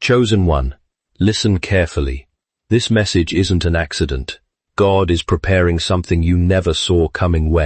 Chosen one, listen carefully. This message isn't an accident. God is preparing something you never saw coming.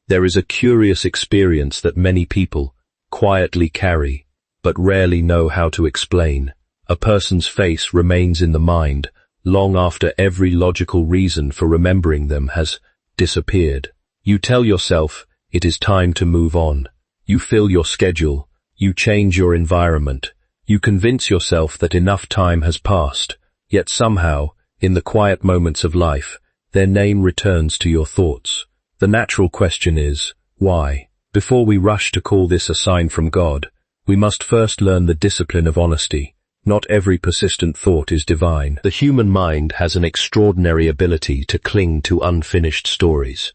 There is a curious experience that many people quietly carry, but rarely know how to explain. A person's face remains in the mind long after every logical reason for remembering them has disappeared. You tell yourself it is time to move on. You fill your schedule. You change your environment. You convince yourself that enough time has passed. Yet somehow, in the quiet moments of life, their name returns to your thoughts. The natural question is, why? Before we rush to call this a sign from God, we must first learn the discipline of honesty. Not every persistent thought is divine. The human mind has an extraordinary ability to cling to unfinished stories.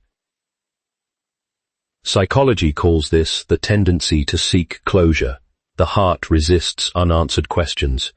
Psychology calls this the tendency to seek closure. The heart resists unanswered questions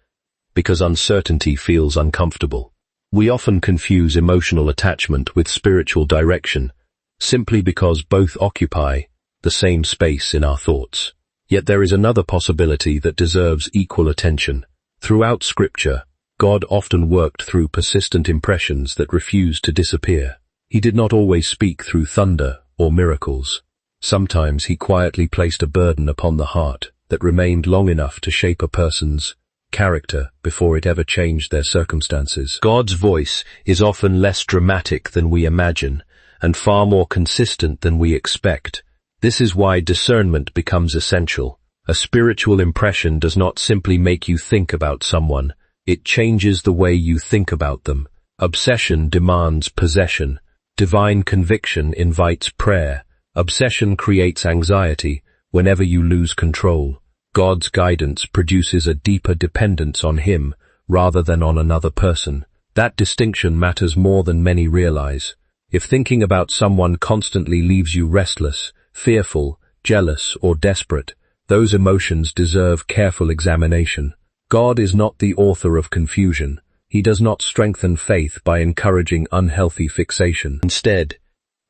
because uncertainty feels uncomfortable. We often confuse emotional attachment with spiritual direction, simply because both occupy the same space in our thoughts. Yet there is another possibility that deserves equal attention. Throughout Scripture, God often worked through persistent impressions that refused to disappear. He did not always speak through thunder or miracles. Sometimes he quietly placed a burden upon the heart that remained long enough to shape a person's character before it ever changed their circumstances. God's voice is often less dramatic than we imagine, and far more consistent than we expect. This is why discernment becomes essential. A spiritual impression does not simply make you think about someone, it changes the way you think about them. Obsession demands possession. Divine conviction invites prayer. Obsession creates anxiety whenever you lose control. God's guidance produces a deeper dependence on Him rather than on another person. That distinction matters more than many realize. If thinking about someone constantly leaves you restless, fearful, jealous, or desperate, those emotions deserve careful examination. God is not the author of confusion. He does not strengthen faith by encouraging unhealthy fixation. Instead,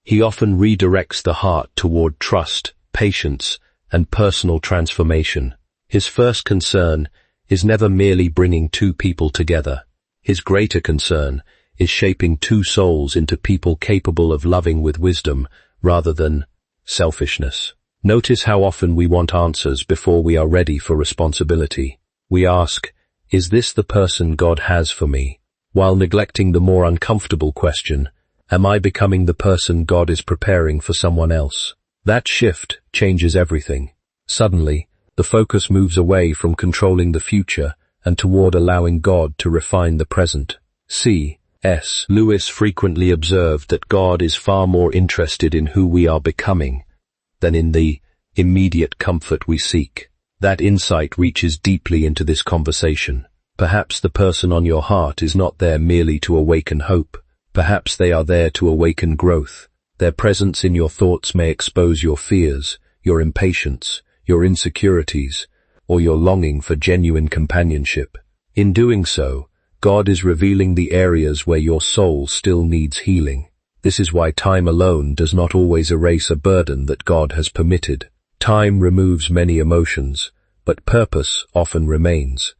He often redirects the heart toward trust, patience, and personal transformation. His first concern is never merely bringing two people together. His greater concern is shaping two souls into people capable of loving with wisdom rather than selfishness. Notice how often we want answers before we are ready for responsibility. We ask, is this the person God has for me? While neglecting the more uncomfortable question, am I becoming the person God is preparing for someone else? That shift changes everything. Suddenly, the focus moves away from controlling the future and toward allowing God to refine the present. C.S. Lewis frequently observed that God is far more interested in who we are becoming than in the immediate comfort we seek. That insight reaches deeply into this conversation. Perhaps the person on your heart is not there merely to awaken hope. Perhaps they are there to awaken growth. Their presence in your thoughts may expose your fears, your impatience, your insecurities, or your longing for genuine companionship. In doing so, God is revealing the areas where your soul still needs healing. This is why time alone does not always erase a burden that God has permitted. Time removes many emotions, but purpose often remains.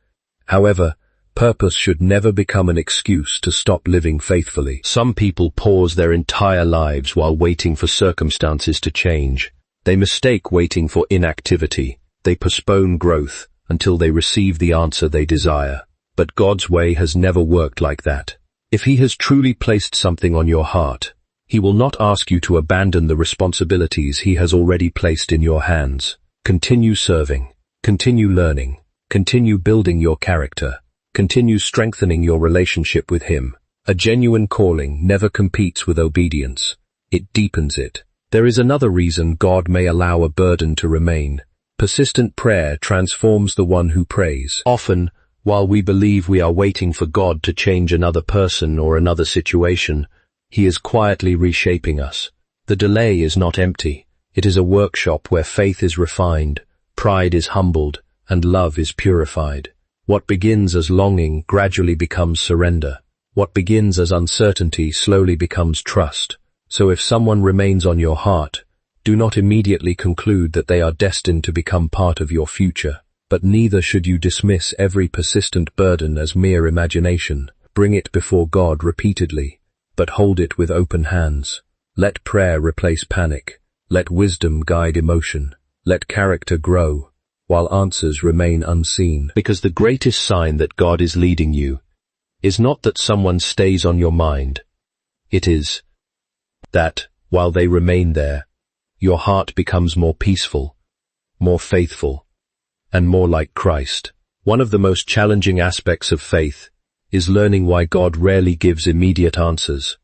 However, purpose should never become an excuse to stop living faithfully. Some people pause their entire lives while waiting for circumstances to change. They mistake waiting for inactivity. They postpone growth until they receive the answer they desire. But God's way has never worked like that. If He has truly placed something on your heart, He will not ask you to abandon the responsibilities He has already placed in your hands. Continue serving. Continue learning. Continue building your character. Continue strengthening your relationship with Him. A genuine calling never competes with obedience. It deepens it. There is another reason God may allow a burden to remain. Persistent prayer transforms the one who prays. Often, while we believe we are waiting for God to change another person or another situation, He is quietly reshaping us. The delay is not empty. It is a workshop where faith is refined, pride is humbled, and love is purified. What begins as longing gradually becomes surrender. What begins as uncertainty slowly becomes trust. So if someone remains on your heart, do not immediately conclude that they are destined to become part of your future, but But neither should you dismiss every persistent burden as mere imagination. Bring it before God repeatedly, but hold it with open hands. Let prayer replace panic. Let wisdom guide emotion. Let character grow, while answers remain unseen. Because the greatest sign that God is leading you is not that someone stays on your mind. It is that, while they remain there, your heart becomes more peaceful, more faithful, and more like Christ. One of the most challenging aspects of faith is learning why God rarely gives immediate answers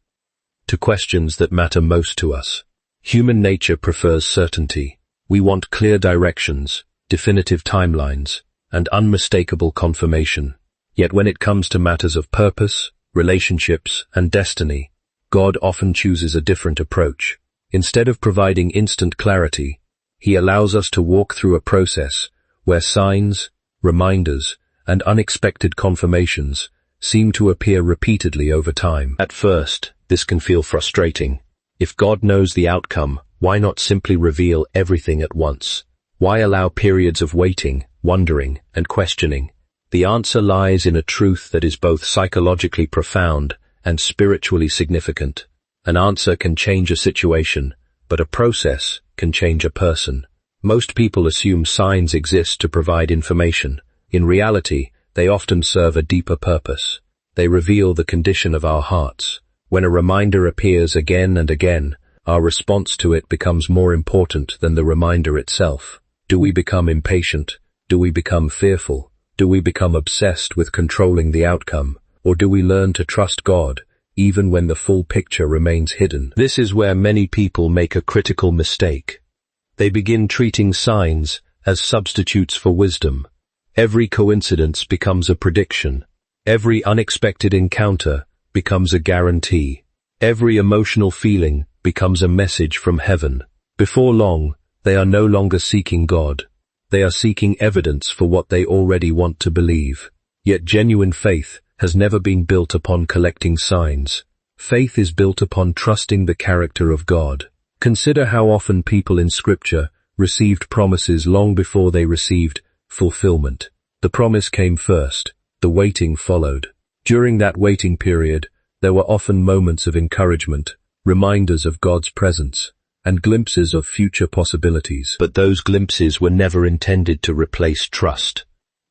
to questions that matter most to us. Human nature prefers certainty. We want clear directions, definitive timelines, and unmistakable confirmation. Yet when it comes to matters of purpose, relationships, and destiny, God often chooses a different approach. Instead of providing instant clarity, He allows us to walk through a process where signs, reminders, and unexpected confirmations seem to appear repeatedly over time. At first, this can feel frustrating. If God knows the outcome, why not simply reveal everything at once? Why allow periods of waiting, wondering, and questioning? The answer lies in a truth that is both psychologically profound and spiritually significant. An answer can change a situation, but a process can change a person. Most people assume signs exist to provide information. In reality, they often serve a deeper purpose. They reveal the condition of our hearts. When a reminder appears again and again, our response to it becomes more important than the reminder itself. Do we become impatient? Do we become fearful? Do we become obsessed with controlling the outcome? Or do we learn to trust God, even when the full picture remains hidden? This is where many people make a critical mistake. They begin treating signs as substitutes for wisdom. Every coincidence becomes a prediction. Every unexpected encounter becomes a guarantee. Every emotional feeling becomes a message from heaven. Before long, they are no longer seeking God. They are seeking evidence for what they already want to believe. Yet genuine faith has never been built upon collecting signs. Faith is built upon trusting the character of God. Consider how often people in Scripture received promises long before they received fulfillment. The promise came first, the waiting followed. During that waiting period, there were often moments of encouragement, reminders of God's presence, and glimpses of future possibilities. But those glimpses were never intended to replace trust.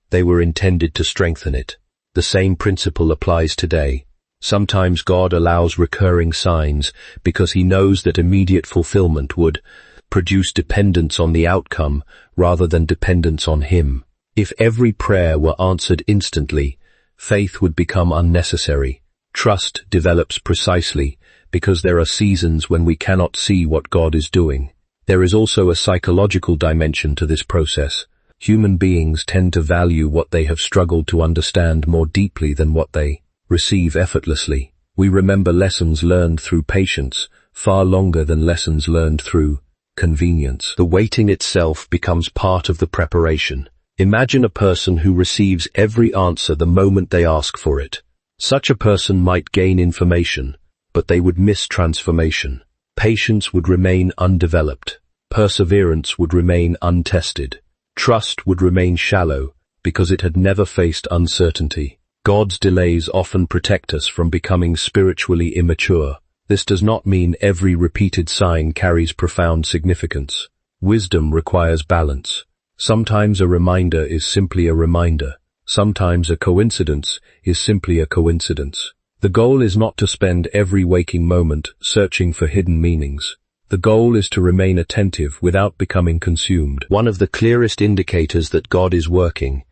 They were intended to strengthen it. The same principle applies today. Sometimes God allows recurring signs because He knows that immediate fulfillment would produce dependence on the outcome rather than dependence on Him. If every prayer were answered instantly, faith would become unnecessary. Trust develops precisely because there are seasons when we cannot see what God is doing. There is also a psychological dimension to this process. Human beings tend to value what they have struggled to understand more deeply than what they receive effortlessly. We remember lessons learned through patience far longer than lessons learned through convenience. The waiting itself becomes part of the preparation. Imagine a person who receives every answer the moment they ask for it. Such a person might gain information, but they would miss transformation. Patience would remain undeveloped. Perseverance would remain untested. Trust would remain shallow because it had never faced uncertainty. God's delays often protect us from becoming spiritually immature. This does not mean every repeated sign carries profound significance. Wisdom requires balance. Sometimes a reminder is simply a reminder. Sometimes a coincidence is simply a coincidence. The goal is not to spend every waking moment searching for hidden meanings. The goal is to remain attentive without becoming consumed. One of the clearest indicators that God is working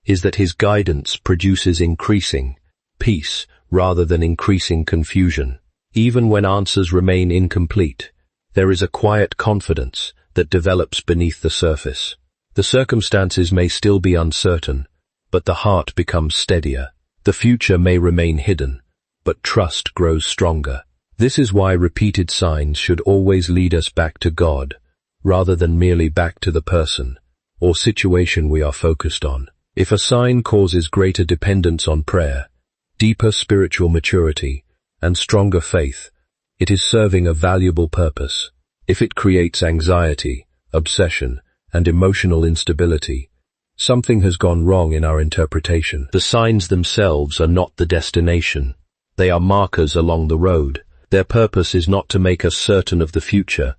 is that His guidance produces increasing peace rather than increasing confusion. Even when answers remain incomplete, there is a quiet confidence that develops beneath the surface. The circumstances may still be uncertain, but the heart becomes steadier. The future may remain hidden, but trust grows stronger. This is why repeated signs should always lead us back to God, rather than merely back to the person or situation we are focused on. If a sign causes greater dependence on prayer, deeper spiritual maturity, and stronger faith, it is serving a valuable purpose. If it creates anxiety, obsession, and emotional instability, something has gone wrong in our interpretation. The signs themselves are not the destination. They are markers along the road. Their purpose is not to make us certain of the future,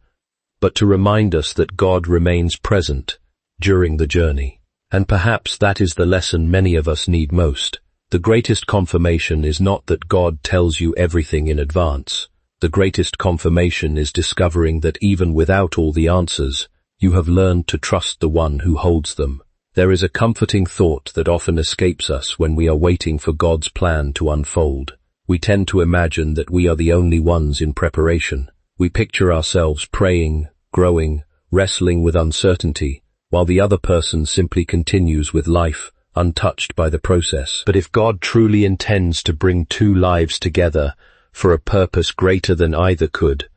but to remind us that God remains present during the journey. And perhaps that is the lesson many of us need most. The greatest confirmation is not that God tells you everything in advance. The greatest confirmation is discovering that even without all the answers, you have learned to trust the one who holds them. There is a comforting thought that often escapes us when we are waiting for God's plan to unfold. We tend to imagine that we are the only ones in preparation. We picture ourselves praying, growing, wrestling with uncertainty, while the other person simply continues with life, untouched by the process. But if God truly intends to bring two lives together for a purpose greater than either could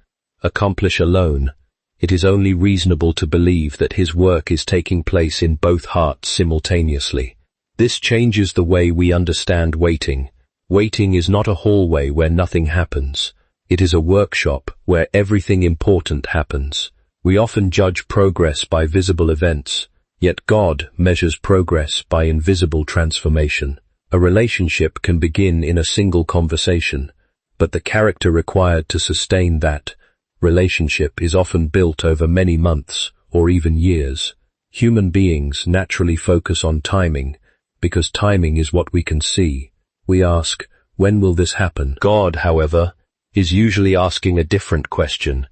accomplish alone, it is only reasonable to believe that his work is taking place in both hearts simultaneously. This changes the way we understand waiting. Waiting is not a hallway where nothing happens. It is a workshop where everything important happens. We often judge progress by visible events, yet God measures progress by invisible transformation. A relationship can begin in a single conversation, but the character required to sustain that relationship is often built over many months or even years. Human beings naturally focus on timing because timing is what we can see. We ask, when will this happen? God, however, is usually asking a different question.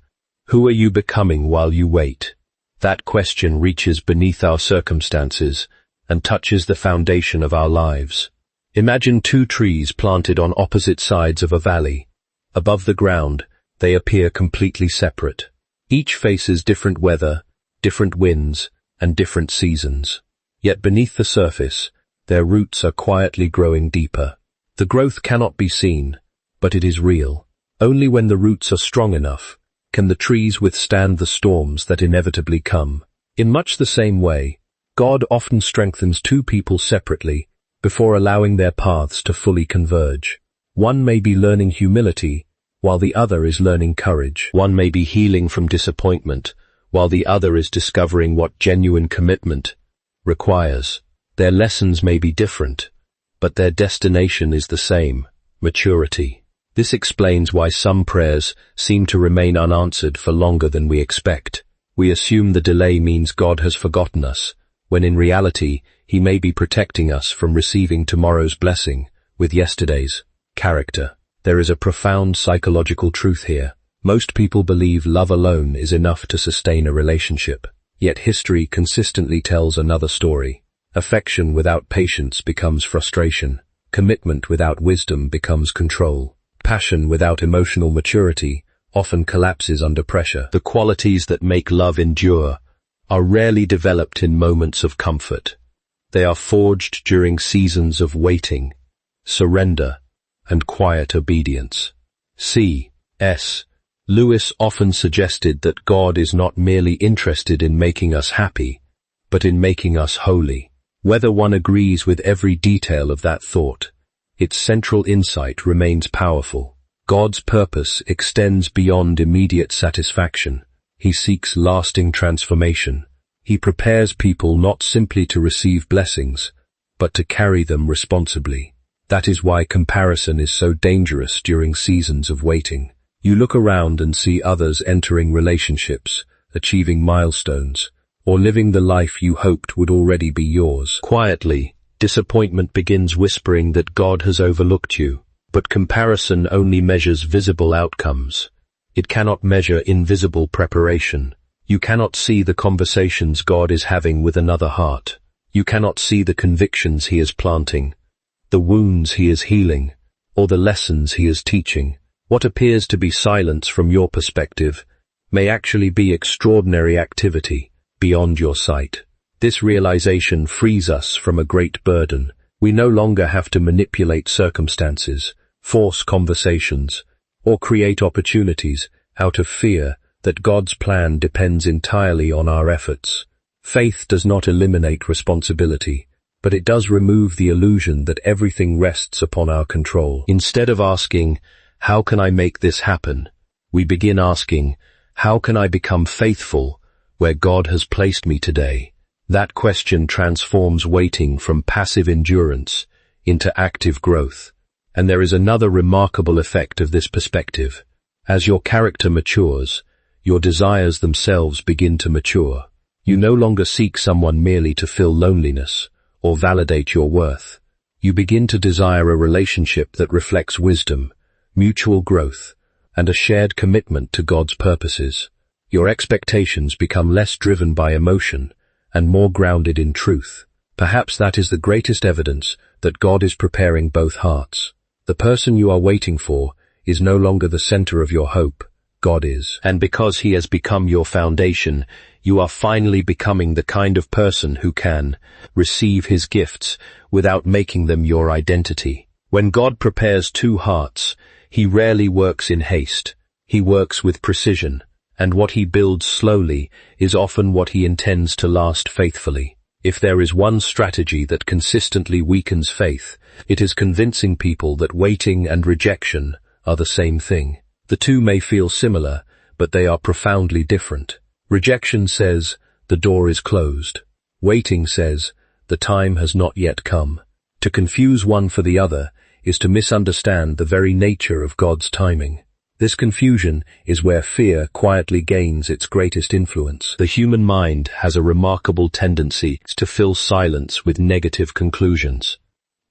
Who are you becoming while you wait? That question reaches beneath our circumstances and touches the foundation of our lives. Imagine two trees planted on opposite sides of a valley. Above the ground, they appear completely separate. Each faces different weather, different winds, and different seasons. Yet beneath the surface, their roots are quietly growing deeper. The growth cannot be seen, but it is real. Only when the roots are strong enough can the trees withstand the storms that inevitably come. In much the same way, God often strengthens two people separately before allowing their paths to fully converge. One may be learning humility, while the other is learning courage. One may be healing from disappointment, while the other is discovering what genuine commitment requires. Their lessons may be different, but their destination is the same: maturity. This explains why some prayers seem to remain unanswered for longer than we expect. We assume the delay means God has forgotten us, when in reality, he may be protecting us from receiving tomorrow's blessing with yesterday's character. There is a profound psychological truth here. Most people believe love alone is enough to sustain a relationship. Yet history consistently tells another story. Affection without patience becomes frustration. Commitment without wisdom becomes control. Passion without emotional maturity often collapses under pressure. The qualities that make love endure are rarely developed in moments of comfort. They are forged during seasons of waiting, surrender, and quiet obedience. C.S. Lewis often suggested that God is not merely interested in making us happy, but in making us holy. Whether one agrees with every detail of that thought, its central insight remains powerful. God's purpose extends beyond immediate satisfaction. He seeks lasting transformation. He prepares people not simply to receive blessings, but to carry them responsibly. That is why comparison is so dangerous during seasons of waiting. You look around and see others entering relationships, achieving milestones, or living the life you hoped would already be yours. Quietly, disappointment begins whispering that God has overlooked you, but comparison only measures visible outcomes. It cannot measure invisible preparation. You cannot see the conversations God is having with another heart. You cannot see the convictions he is planting, the wounds he is healing, or the lessons he is teaching. What appears to be silence from your perspective may actually be extraordinary activity beyond your sight. This realization frees us from a great burden. We no longer have to manipulate circumstances, force conversations, or create opportunities out of fear that God's plan depends entirely on our efforts. Faith does not eliminate responsibility, but it does remove the illusion that everything rests upon our control. Instead of asking, "How can I make this happen?" we begin asking, "How can I become faithful where God has placed me today?" That question transforms waiting from passive endurance into active growth. And there is another remarkable effect of this perspective. As your character matures, your desires themselves begin to mature. You no longer seek someone merely to fill loneliness or validate your worth. You begin to desire a relationship that reflects wisdom, mutual growth, and a shared commitment to God's purposes. Your expectations become less driven by emotion and more grounded in truth. Perhaps that is the greatest evidence that God is preparing both hearts. The person you are waiting for is no longer the center of your hope. God is. And because He has become your foundation, you are finally becoming the kind of person who can receive His gifts without making them your identity. When God prepares two hearts, He rarely works in haste. He works with precision, and what He builds slowly is often what He intends to last faithfully. If there is one strategy that consistently weakens faith, it is convincing people that waiting and rejection are the same thing. The two may feel similar, but they are profoundly different. Rejection says, the door is closed. Waiting says, the time has not yet come. To confuse one for the other is to misunderstand the very nature of God's timing. This confusion is where fear quietly gains its greatest influence. The human mind has a remarkable tendency to fill silence with negative conclusions.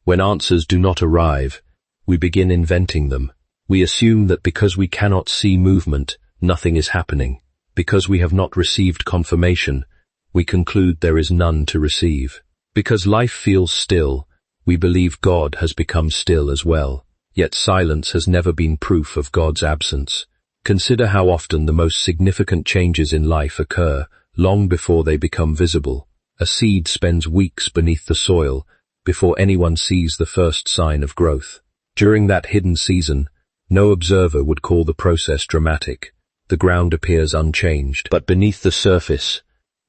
When answers do not arrive, we begin inventing them. We assume that because we cannot see movement, nothing is happening. Because we have not received confirmation, we conclude there is none to receive. Because life feels still, we believe God has become still as well. Yet silence has never been proof of God's absence. Consider how often the most significant changes in life occur long before they become visible. A seed spends weeks beneath the soil before anyone sees the first sign of growth. During that hidden season, no observer would call the process dramatic. The ground appears unchanged, but beneath the surface,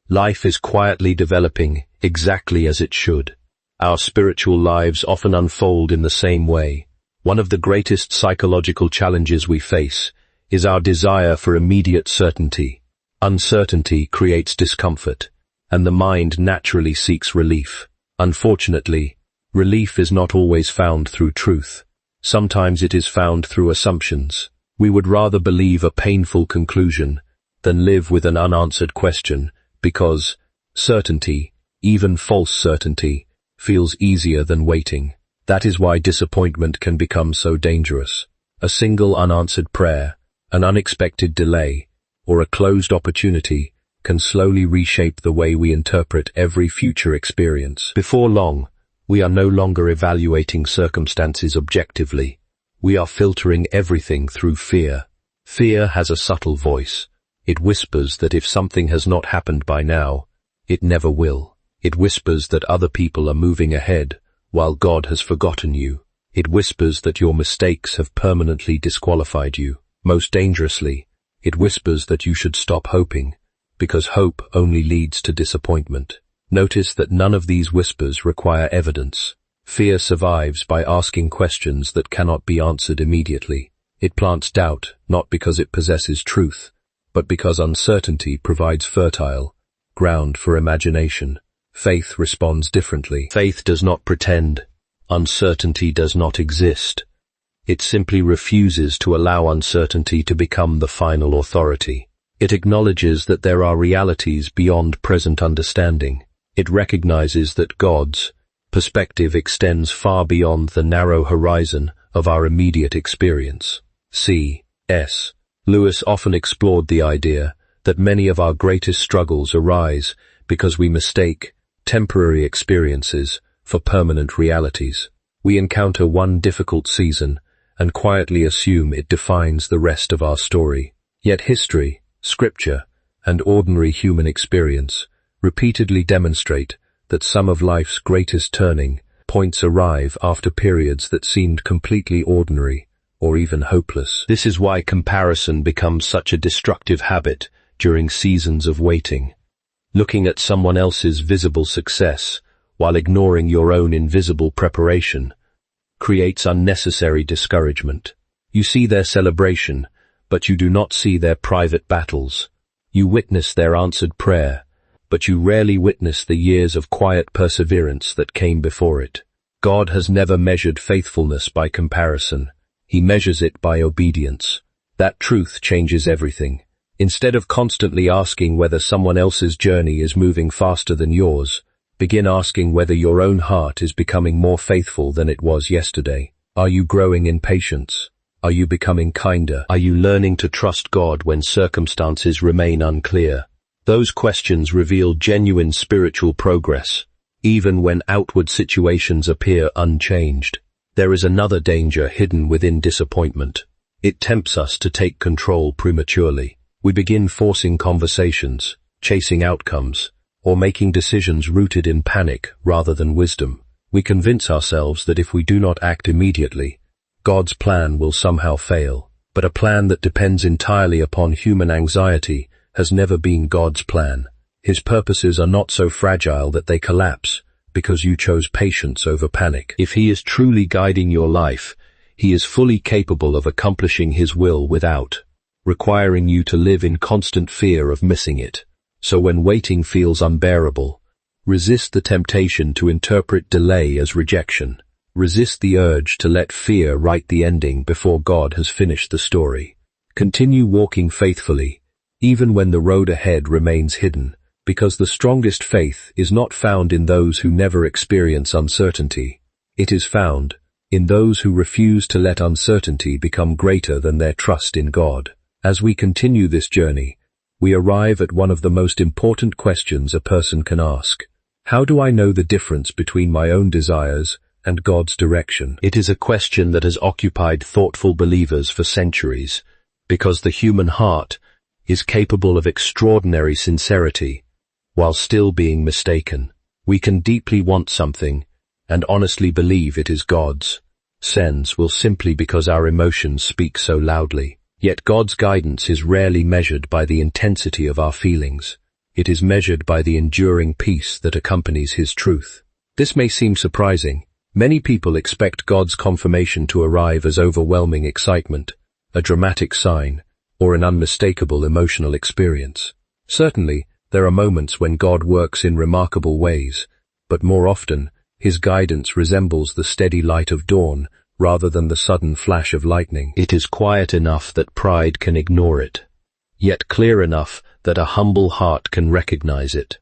life is quietly developing exactly as it should. Our spiritual lives often unfold in the same way. One of the greatest psychological challenges we face is our desire for immediate certainty. Uncertainty creates discomfort, and the mind naturally seeks relief. Unfortunately, relief is not always found through truth. Sometimes it is found through assumptions. We would rather believe a painful conclusion than live with an unanswered question, because certainty, even false certainty, feels easier than waiting. That is why disappointment can become so dangerous. A single unanswered prayer, an unexpected delay, or a closed opportunity can slowly reshape the way we interpret every future experience. Before long, we are no longer evaluating circumstances objectively. We are filtering everything through fear. Fear has a subtle voice. It whispers that if something has not happened by now, it never will. It whispers that other people are moving ahead, while God has forgotten you. It whispers that your mistakes have permanently disqualified you. Most dangerously, it whispers that you should stop hoping, because hope only leads to disappointment. Notice that none of these whispers require evidence. Fear survives by asking questions that cannot be answered immediately. It plants doubt, not because it possesses truth, but because uncertainty provides fertile ground for imagination. Faith responds differently. Faith does not pretend uncertainty does not exist. It simply refuses to allow uncertainty to become the final authority. It acknowledges that there are realities beyond present understanding. It recognizes that God's perspective extends far beyond the narrow horizon of our immediate experience. C.S. Lewis often explored the idea that many of our greatest struggles arise because we mistake temporary experiences for permanent realities. We encounter one difficult season and quietly assume it defines the rest of our story. Yet history, scripture, and ordinary human experience repeatedly demonstrate that some of life's greatest turning points arrive after periods that seemed completely ordinary or even hopeless. This is why comparison becomes such a destructive habit during seasons of waiting. Looking at someone else's visible success while ignoring your own invisible preparation creates unnecessary discouragement. You see their celebration, but you do not see their private battles. You witness their answered prayer, but you rarely witness the years of quiet perseverance that came before it. God has never measured faithfulness by comparison. He measures it by obedience. That truth changes everything. Instead of constantly asking whether someone else's journey is moving faster than yours, begin asking whether your own heart is becoming more faithful than it was yesterday. Are you growing in patience? Are you becoming kinder? Are you learning to trust God when circumstances remain unclear? Those questions reveal genuine spiritual progress, even when outward situations appear unchanged. There is another danger hidden within disappointment. It tempts us to take control prematurely. We begin forcing conversations, chasing outcomes, or making decisions rooted in panic rather than wisdom. We convince ourselves that if we do not act immediately, God's plan will somehow fail. But a plan that depends entirely upon human anxiety has never been God's plan. His purposes are not so fragile that they collapse because you chose patience over panic. If He is truly guiding your life, He is fully capable of accomplishing His will without requiring you to live in constant fear of missing it. So when waiting feels unbearable, resist the temptation to interpret delay as rejection. Resist the urge to let fear write the ending before God has finished the story. Continue walking faithfully, even when the road ahead remains hidden, because the strongest faith is not found in those who never experience uncertainty. It is found in those who refuse to let uncertainty become greater than their trust in God. As we continue this journey, we arrive at one of the most important questions a person can ask. How do I know the difference between my own desires and God's direction? It is a question that has occupied thoughtful believers for centuries, because the human heart is capable of extraordinary sincerity while still being mistaken. We can deeply want something and honestly believe it is God's. Sense will simply because our emotions speak so loudly. Yet God's guidance is rarely measured by the intensity of our feelings. It is measured by the enduring peace that accompanies His truth. This may seem surprising. Many people expect God's confirmation to arrive as overwhelming excitement, a dramatic sign, or an unmistakable emotional experience. Certainly, there are moments when God works in remarkable ways, but more often, His guidance resembles the steady light of dawn rather than the sudden flash of lightning. It is quiet enough that pride can ignore it, yet clear enough that a humble heart can recognize it.